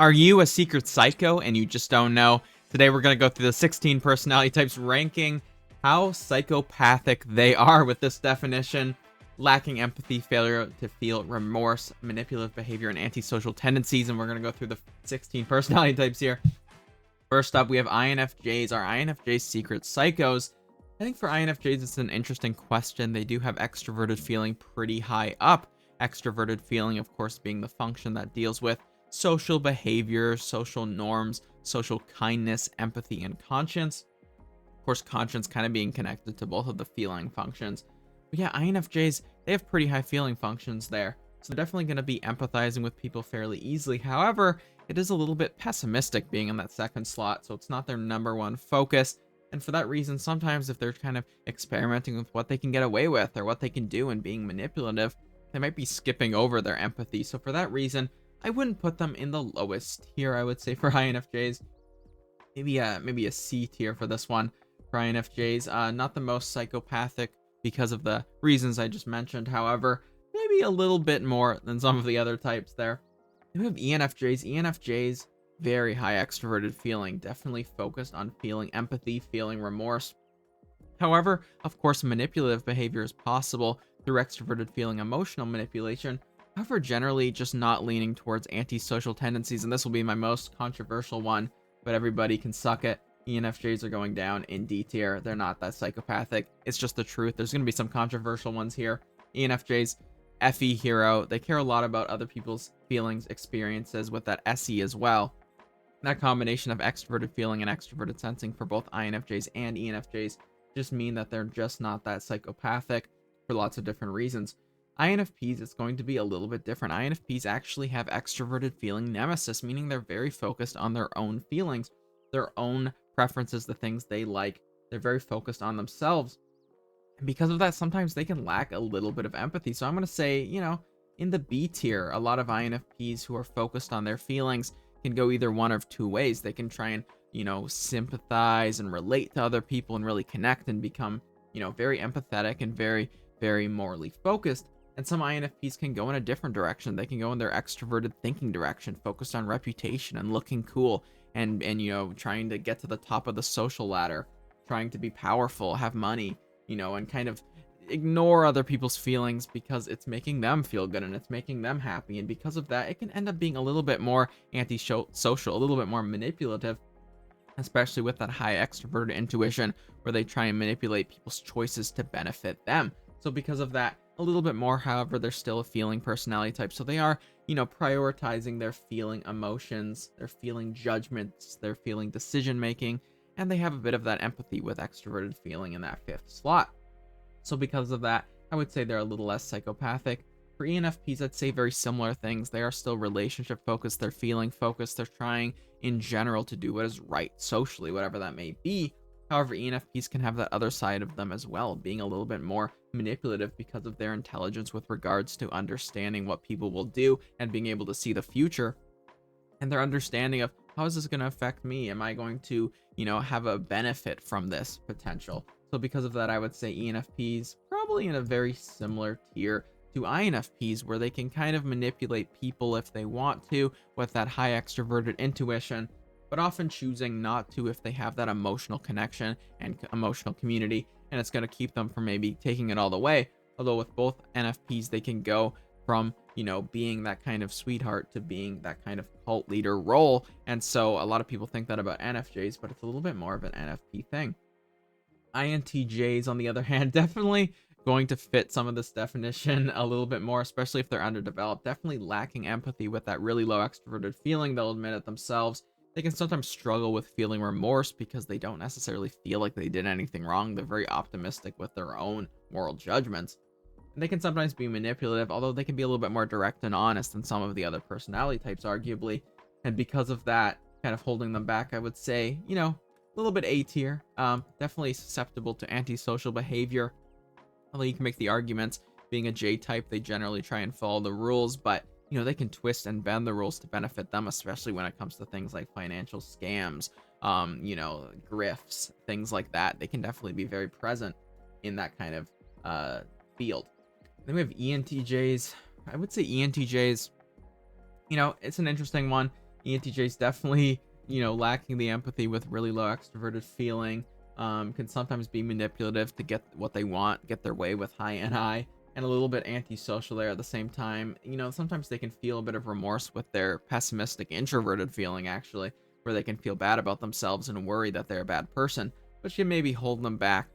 Are you a secret psycho and you just don't know? Today we're going to go through the 16 personality types, ranking how psychopathic they are with this definition: lacking empathy, failure to feel remorse, manipulative behavior, and antisocial tendencies. And we're going to go through the 16 personality types here. First up, we have INFJs. Are INFJs secret psychos? I think for INFJs, it's an interesting question. They do have extroverted feeling pretty high up. Extroverted feeling, of course, being the function that deals with social behavior, social norms, social kindness, empathy, and conscience. Of course, conscience kind of being connected to both of the feeling functions. But yeah, INFJs, they have pretty high feeling functions there. So they're definitely going to be empathizing with people fairly easily. However, it is a little bit pessimistic being in that second slot, so it's not their number one focus. And for that reason, sometimes if they're kind of experimenting with what they can get away with or what they can do and being manipulative, they might be skipping over their empathy. So for that reason, I wouldn't put them in the lowest tier, I would say, for INFJs. Maybe a C tier for this one for INFJs. Not the most psychopathic because of the reasons I just mentioned. However, maybe a little bit more than some of the other types there. We have ENFJs. ENFJs, very high extroverted feeling, definitely focused on feeling empathy, feeling remorse. However, of course, manipulative behavior is possible through extroverted feeling, emotional manipulation. However, generally just not leaning towards antisocial tendencies, and this will be my most controversial one, but everybody can suck it. ENFJs are going down in D tier. They're not that psychopathic. It's just the truth. There's going to be some controversial ones here. ENFJs, FE hero. They care a lot about other people's feelings, experiences with that SE as well. That combination of extroverted feeling and extroverted sensing for both INFJs and ENFJs just mean that they're just not that psychopathic for lots of different reasons. INFPs, it's going to be a little bit different. INFPs actually have extroverted feeling nemesis, meaning they're very focused on their own feelings, their own preferences, the things they like. They're very focused on themselves. And because of that, sometimes they can lack a little bit of empathy. So I'm going to say, in the B tier, a lot of INFPs who are focused on their feelings can go either one of two ways. They can try and, sympathize and relate to other people and really connect and become, very empathetic and very, very morally focused. And some INFPs can go in a different direction. They can go in their extroverted thinking direction, focused on reputation and looking cool and trying to get to the top of the social ladder, trying to be powerful, have money, and kind of ignore other people's feelings because it's making them feel good and it's making them happy. And because of that, it can end up being a little bit more anti-social, a little bit more manipulative, especially with that high extroverted intuition where they try and manipulate people's choices to benefit them. So because of that, a little bit more. However, they're still a feeling personality type. So they are, prioritizing their feeling emotions, their feeling judgments, their feeling decision making, and they have a bit of that empathy with extroverted feeling in that fifth slot. So because of that, I would say they're a little less psychopathic. For ENFPs, I'd say very similar things. They are still relationship focused, they're feeling focused, they're trying in general to do what is right socially, whatever that may be. However, ENFPs can have that other side of them as well, being a little bit more manipulative because of their intelligence with regards to understanding what people will do and being able to see the future, and their understanding of how is this going to affect me? Am I going to, have a benefit from this potential? So because of that, I would say ENFPs probably in a very similar tier to INFPs, where they can kind of manipulate people if they want to with that high extroverted intuition, but often choosing not to if they have that emotional connection and emotional community, and it's going to keep them from maybe taking it all the way. Although with both NFPs, they can go from, being that kind of sweetheart to being that kind of cult leader role. And so a lot of people think that about NFJs, but it's a little bit more of an NFP thing. INTJs, on the other hand, definitely going to fit some of this definition a little bit more, especially if they're underdeveloped. Definitely lacking empathy with that really low extroverted feeling. They'll admit it themselves. They can sometimes struggle with feeling remorse because they don't necessarily feel like they did anything wrong. They're very optimistic with their own moral judgments. And they can sometimes be manipulative, although they can be a little bit more direct and honest than some of the other personality types, arguably. And because of that, kind of holding them back, I would say, a little bit A tier. Definitely susceptible to antisocial behavior. Although you can make the arguments, being a J type, they generally try and follow the rules, but they can twist and bend the rules to benefit them, especially when it comes to things like financial scams, grifts, things like that. They can definitely be very present in that kind of field. Then we have ENTJs. I would say ENTJs, it's an interesting one. ENTJs definitely, lacking the empathy with really low extroverted feeling, can sometimes be manipulative to get what they want, get their way with high NI, and a little bit antisocial there at the same time. Sometimes they can feel a bit of remorse with their pessimistic introverted feeling, actually, where they can feel bad about themselves and worry that they're a bad person, which can maybe hold them back.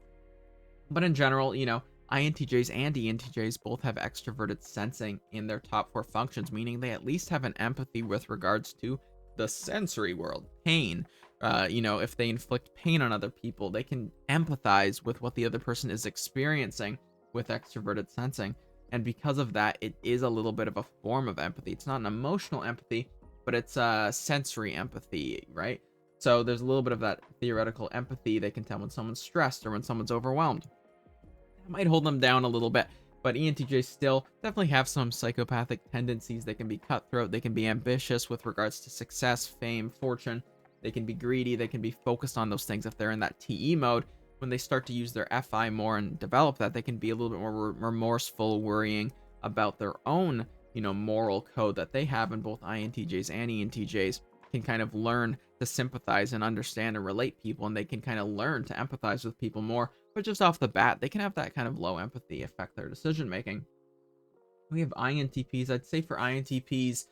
But in general, INTJs and ENTJs both have extroverted sensing in their top four functions, meaning they at least have an empathy with regards to the sensory world, pain. If they inflict pain on other people, they can empathize with what the other person is experiencing with extroverted sensing. And because of that, it is a little bit of a form of empathy. It's not an emotional empathy, but it's a sensory empathy, right? So there's a little bit of that theoretical empathy. They can tell when someone's stressed or when someone's overwhelmed. That might hold them down a little bit, but ENTJs still definitely have some psychopathic tendencies. They can be cutthroat, they can be ambitious with regards to success, fame, fortune. They can be greedy, they can be focused on those things if they're in that TE mode. When they start to use their FI more and develop that, they can be a little bit more remorseful, worrying about their own, moral code that they have. In both INTJs and ENTJs can kind of learn to sympathize and understand and relate people, and they can kind of learn to empathize with people more. But just off the bat, they can have that kind of low empathy affect their decision making. We have INTPs. I'd say for INTPs,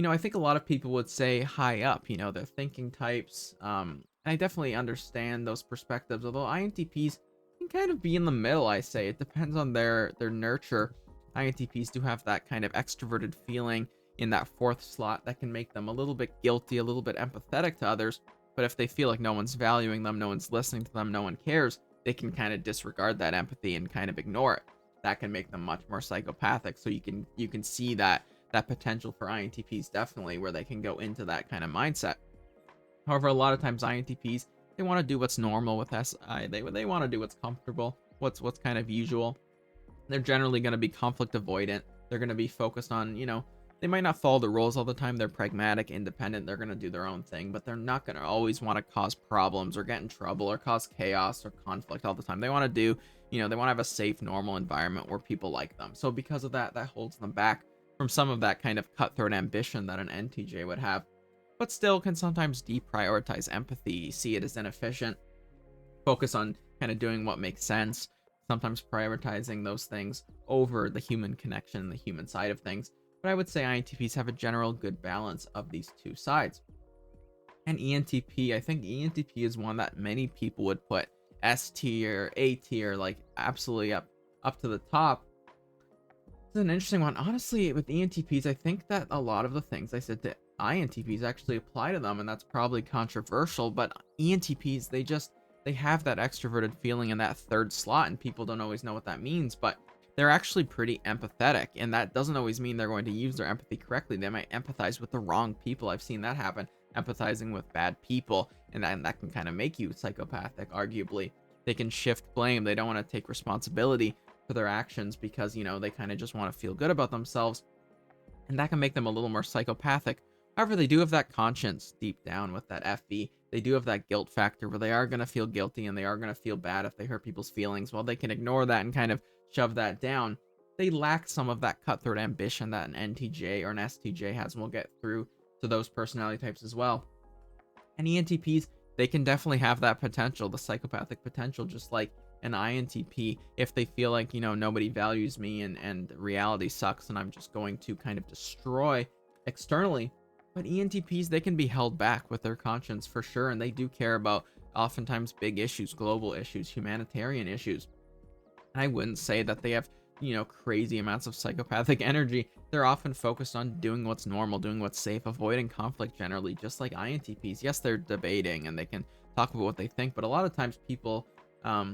I think a lot of people would say high up, they're thinking types. And I definitely understand those perspectives, although INTPs can kind of be in the middle, I say. It depends on their nurture. INTPs do have that kind of extroverted feeling in that fourth slot that can make them a little bit guilty, a little bit empathetic to others. But if they feel like no one's valuing them, no one's listening to them, no one cares, they can kind of disregard that empathy and kind of ignore it. That can make them much more psychopathic. So you can see that potential for INTPs, definitely, where they can go into that kind of mindset. However, a lot of times INTPs, they want to do what's normal with SI. They want to do what's comfortable, what's kind of usual. They're generally going to be conflict avoidant. They're going to be focused on, they might not follow the rules all the time. They're pragmatic, independent. They're going to do their own thing, but they're not going to always want to cause problems or get in trouble or cause chaos or conflict all the time. They want to do, they want to have a safe, normal environment where people like them. So because of that, that holds them back from some of that kind of cutthroat ambition that an NTJ would have, but still can sometimes deprioritize empathy, see it as inefficient, focus on kind of doing what makes sense, sometimes prioritizing those things over the human connection, the human side of things. But I would say INTPs have a general good balance of these two sides. And ENTP, I think ENTP is one that many people would put S tier, A tier, like absolutely up to the top. It's an interesting one. Honestly, with ENTPs, I think that a lot of the things I said to INTPs actually apply to them, and that's probably controversial, but ENTPs, they have that extroverted feeling in that third slot, and people don't always know what that means, but they're actually pretty empathetic, and that doesn't always mean they're going to use their empathy correctly. They might empathize with the wrong people. I've seen that happen, empathizing with bad people, and that can kind of make you psychopathic, arguably. They can shift blame. They don't want to take responsibility for their actions because, they kind of just want to feel good about themselves, and that can make them a little more psychopathic. However, they do have that conscience deep down with that FE. They do have that guilt factor where they are going to feel guilty and they are going to feel bad if they hurt people's feelings. While they can ignore that and kind of shove that down, they lack some of that cutthroat ambition that an NTJ or an STJ has, and we'll get through to those personality types as well. And ENTPs, they can definitely have that potential, the psychopathic potential, just like an INTP, if they feel like, nobody values me and reality sucks and I'm just going to kind of destroy externally. But ENTPs, they can be held back with their conscience for sure, and they do care about oftentimes big issues, global issues, humanitarian issues. And I wouldn't say that they have, crazy amounts of psychopathic energy. They're often focused on doing what's normal, doing what's safe, avoiding conflict generally, just like INTPs. Yes, they're debating and they can talk about what they think, but a lot of times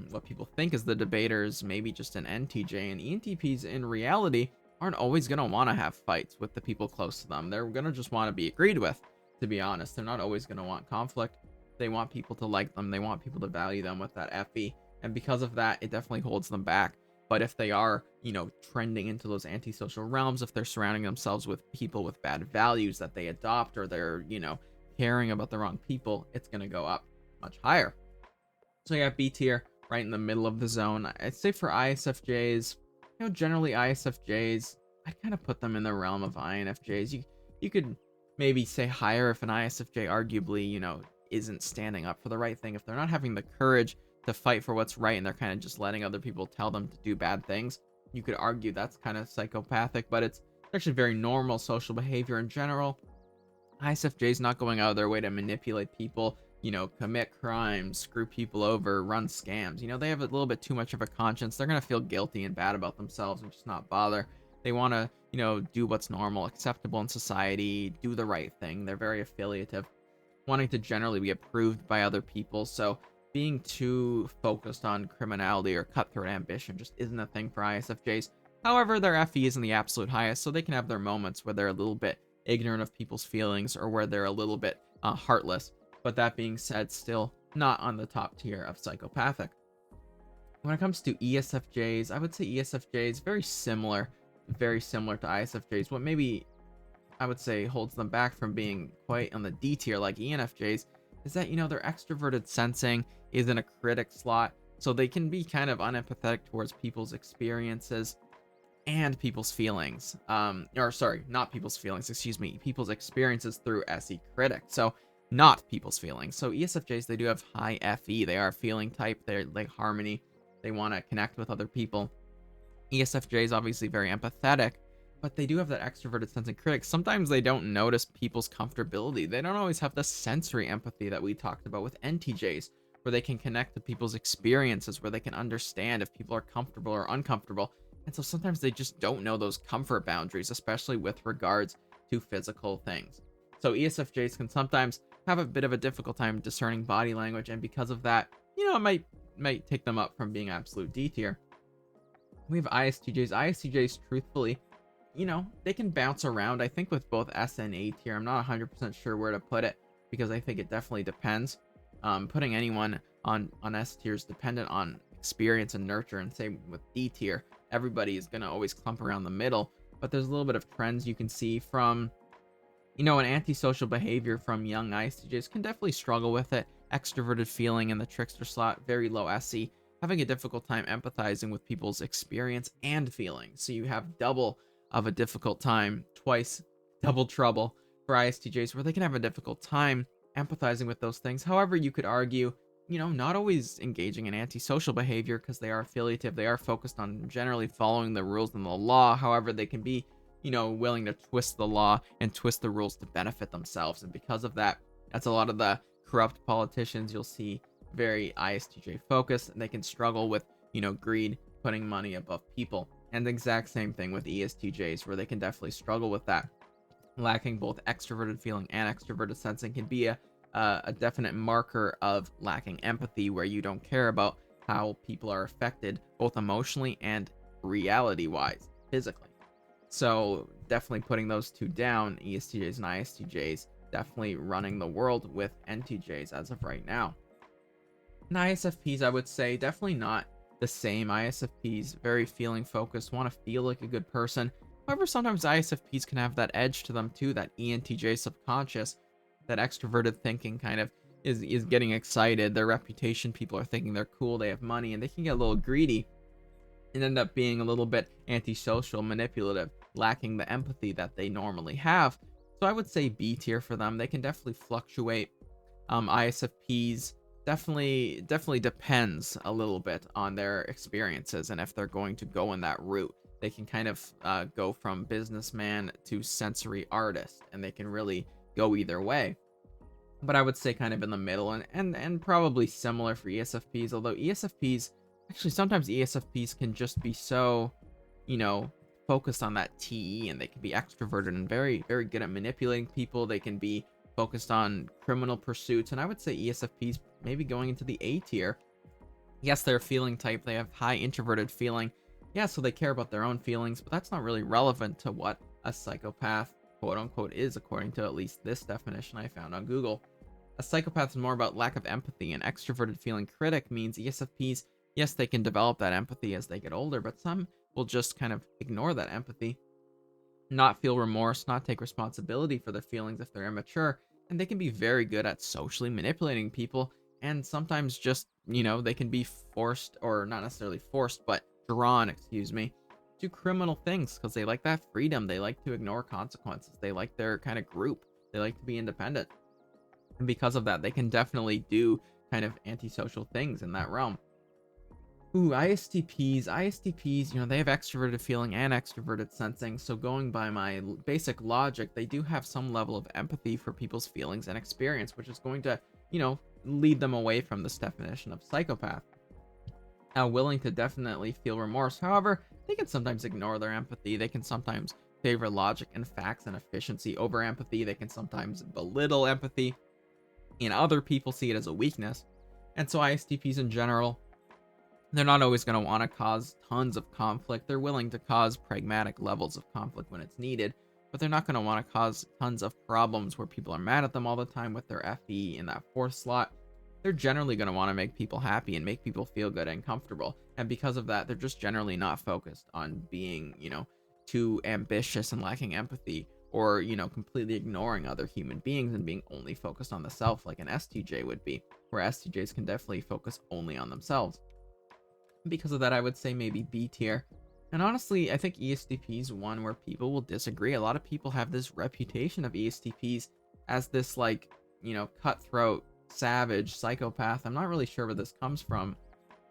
what people think is the debaters, maybe just an NTJ, and ENTPs in reality aren't always going to want to have fights with the people close to them. They're going to just want to be agreed with, to be honest. They're not always going to want conflict. They want people to like them. They want people to value them with that FE. And because of that, it definitely holds them back. But if they are, trending into those antisocial realms, if they're surrounding themselves with people with bad values that they adopt, or they're, caring about the wrong people, it's going to go up much higher. So you have B tier right in the middle of the zone. I'd say for ISFJs, generally ISFJs, I'd kind of put them in the realm of INFJs. You could maybe say higher if an ISFJ arguably, isn't standing up for the right thing. If they're not having the courage to fight for what's right and they're kind of just letting other people tell them to do bad things, you could argue that's kind of psychopathic, but it's actually very normal social behavior in general. ISFJ's not going out of their way to manipulate people, commit crimes, screw people over, run scams. They have a little bit too much of a conscience. They're going to feel guilty and bad about themselves and just not bother. They want to, do what's normal, acceptable in society, do the right thing. They're very affiliative, wanting to generally be approved by other people. So being too focused on criminality or cutthroat ambition just isn't a thing for ISFJs. However, their FE is in the absolute highest, so they can have their moments where they're a little bit ignorant of people's feelings or where they're a little bit heartless. But that being said, still not on the top tier of psychopathic. When it comes to ESFJs, I would say ESFJs very similar to ISFJs. What maybe I would say holds them back from being quite on the D tier like ENFJs is that, their extroverted sensing is in a critic slot, so they can be kind of unempathetic towards people's experiences and people's feelings. Or sorry, not people's feelings, excuse me, people's experiences through SE critic. So not people's feelings. So ESFJs, they do have high FE. They are a feeling type. They're like harmony. They want to connect with other people. ESFJ is obviously very empathetic, but they do have that extroverted sense and critic. Sometimes they don't notice people's comfortability. They don't always have the sensory empathy that we talked about with NTJs, where they can connect to people's experiences, where they can understand if people are comfortable or uncomfortable. And so sometimes they just don't know those comfort boundaries, especially with regards to physical things. So ESFJs can sometimes have a bit of a difficult time discerning body language, and because of that, it might take them up from being absolute D tier. We have ISTJs. ISTJs, truthfully, they can bounce around. I think with both S and A tier, I'm not 100% sure where to put it because I think it definitely depends. Putting anyone on S tier is dependent on experience and nurture, and same with D tier. Everybody is going to always clump around the middle, but there's a little bit of trends you can see from, an antisocial behavior from young ISTJs can definitely struggle with it. Extroverted feeling in the trickster slot, very low SE, having a difficult time empathizing with people's experience and feelings. So you have double of a difficult time, twice double trouble for ISTJs, where they can have a difficult time empathizing with those things. However, you could argue, not always engaging in antisocial behavior because they are affiliative. They are focused on generally following the rules and the law. However, they can be, willing to twist the law and twist the rules to benefit themselves. And because of that, that's a lot of the corrupt politicians you'll see very ISTJ focused, and they can struggle with, greed, putting money above people. And the exact same thing with ESTJs, where they can definitely struggle with that. Lacking both extroverted feeling and extroverted sensing can be a definite marker of lacking empathy, where you don't care about how people are affected both emotionally and reality-wise, physically. So definitely putting those two down, ESTJs and ISTJs, definitely running the world with NTJs as of right now. And ISFPs, I would say, definitely not the same. ISFPs, very feeling focused, want to feel like a good person. However, sometimes ISFPs can have that edge to them too, that ENTJ subconscious, that extroverted thinking kind of is getting excited. Their reputation, people are thinking they're cool, they have money, and they can get a little greedy and end up being a little bit antisocial, manipulative, lacking the empathy that they normally have. So I would say B tier for them. They can definitely fluctuate. ISFPs definitely depends a little bit on their experiences and if they're going to go in that route. They can kind of go from businessman to sensory artist, and they can really go either way. But I would say kind of in the middle, and probably similar for ESFPs, although ESFPs, actually sometimes ESFPs can just be so, focused on that TE, and they can be extroverted and very, very good at manipulating people. They can be focused on criminal pursuits, and I would say ESFPs maybe going into the A tier. Yes, they're a feeling type. They have high introverted feeling. Yeah, so they care about their own feelings, but that's not really relevant to what a psychopath, quote unquote, is, according to at least this definition I found on Google. A psychopath is more about lack of empathy. An extroverted feeling critic means ESFPs, yes, they can develop that empathy as they get older, but some will just kind of ignore that empathy, not feel remorse, not take responsibility for their feelings if they're immature, and they can be very good at socially manipulating people, and sometimes just, they can be forced, or not necessarily forced, but drawn, to criminal things because they like that freedom. They like to ignore consequences. They like their kind of group. They like to be independent. And because of that, they can definitely do kind of antisocial things in that realm. Ooh, ISTPs. ISTPs, they have extroverted feeling and extroverted sensing. So going by my basic logic, they do have some level of empathy for people's feelings and experience, which is going to, lead them away from this definition of psychopath. Now, willing to definitely feel remorse. However, they can sometimes ignore their empathy. They can sometimes favor logic and facts and efficiency over empathy. They can sometimes belittle empathy. And other people see it as a weakness. And so ISTPs in general, they're not always going to want to cause tons of conflict. They're willing to cause pragmatic levels of conflict when it's needed, but they're not going to want to cause tons of problems where people are mad at them all the time with their FE in that fourth slot. They're generally going to want to make people happy and make people feel good and comfortable. And because of that, they're just generally not focused on being, too ambitious and lacking empathy, or, completely ignoring other human beings and being only focused on the self like an STJ would be, where STJs can definitely focus only on themselves. Because of that, I would say maybe B tier. And honestly, I think ESTP is one where people will disagree. A lot of people have this reputation of ESTPs as this, like, cutthroat, savage, psychopath. I'm not really sure where this comes from,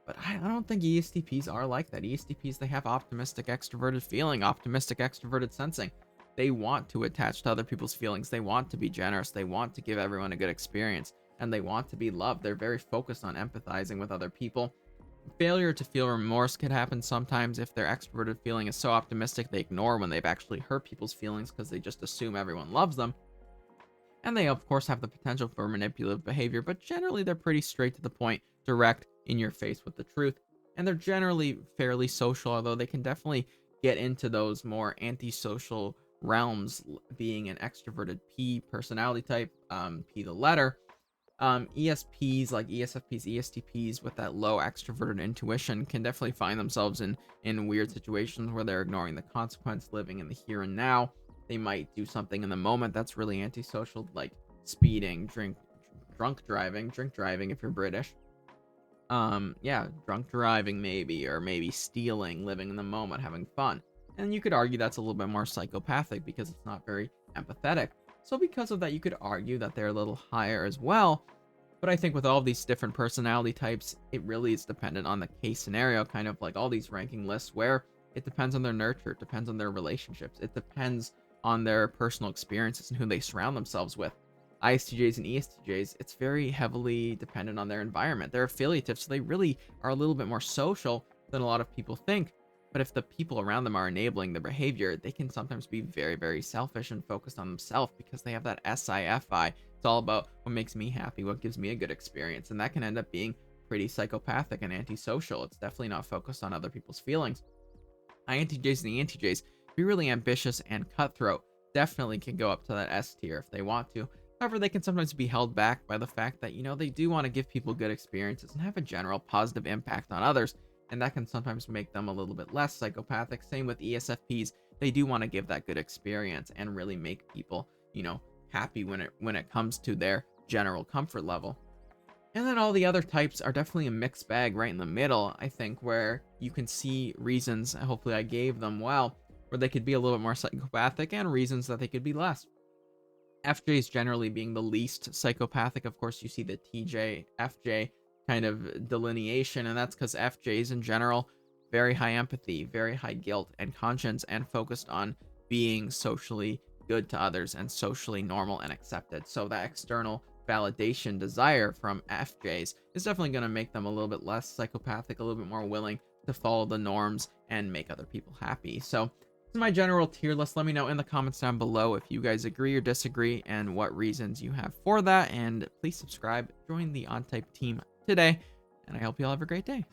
but I don't think ESTPs are like that. ESTPs, they have optimistic, extroverted feeling, optimistic, extroverted sensing. They want to attach to other people's feelings. They want to be generous. They want to give everyone a good experience, and they want to be loved. They're very focused on empathizing with other people. Failure to feel remorse could happen sometimes if their extroverted feeling is so optimistic they ignore when they've actually hurt people's feelings because they just assume everyone loves them. And they, of course, have the potential for manipulative behavior, but generally they're pretty straight to the point, direct, in your face with the truth. And they're generally fairly social, although they can definitely get into those more antisocial realms, being an extroverted P personality type, P the letter. ESPs like ESFPs, ESTPs with that low extroverted intuition can definitely find themselves in weird situations where they're ignoring the consequence, living in the here and now. They might do something in the moment that's really antisocial, like speeding, drink driving if you're British. Drunk driving maybe, or maybe stealing, living in the moment, having fun. And you could argue that's a little bit more psychopathic because it's not very empathetic. So because of that, you could argue that they're a little higher as well. But I think with all these different personality types, it really is dependent on the case scenario, kind of like all these ranking lists, where it depends on their nurture, it depends on their relationships, it depends on their personal experiences and who they surround themselves with. ISTJs and ESTJs, it's very heavily dependent on their environment. They're affiliative, so they really are a little bit more social than a lot of people think. But if the people around them are enabling the behavior, they can sometimes be very, very selfish and focused on themselves because they have that SIFI. It's all about what makes me happy, what gives me a good experience. And that can end up being pretty psychopathic and antisocial. It's definitely not focused on other people's feelings. INTJs and ENTJs, be really ambitious and cutthroat. Definitely can go up to that S tier if they want to. However, they can sometimes be held back by the fact that, they do want to give people good experiences and have a general positive impact on others. And that can sometimes make them a little bit less psychopathic. Same with ESFPs. They do want to give that good experience and really make people, happy when it comes to their general comfort level. And then all the other types are definitely a mixed bag right in the middle, I think, where you can see reasons, hopefully I gave them well, where they could be a little bit more psychopathic and reasons that they could be less. FJs generally being the least psychopathic. Of course, you see the TJ, FJ kind of delineation, and that's because FJs in general, very high empathy, very high guilt and conscience, and focused on being socially good to others and socially normal and accepted. So that external validation desire from FJs is definitely going to make them a little bit less psychopathic, a little bit more willing to follow the norms and make other people happy. So this is my general tier list. Let me know in the comments down below if you guys agree or disagree and what reasons you have for that. And please subscribe, join the OnType team today, and I hope you all have a great day.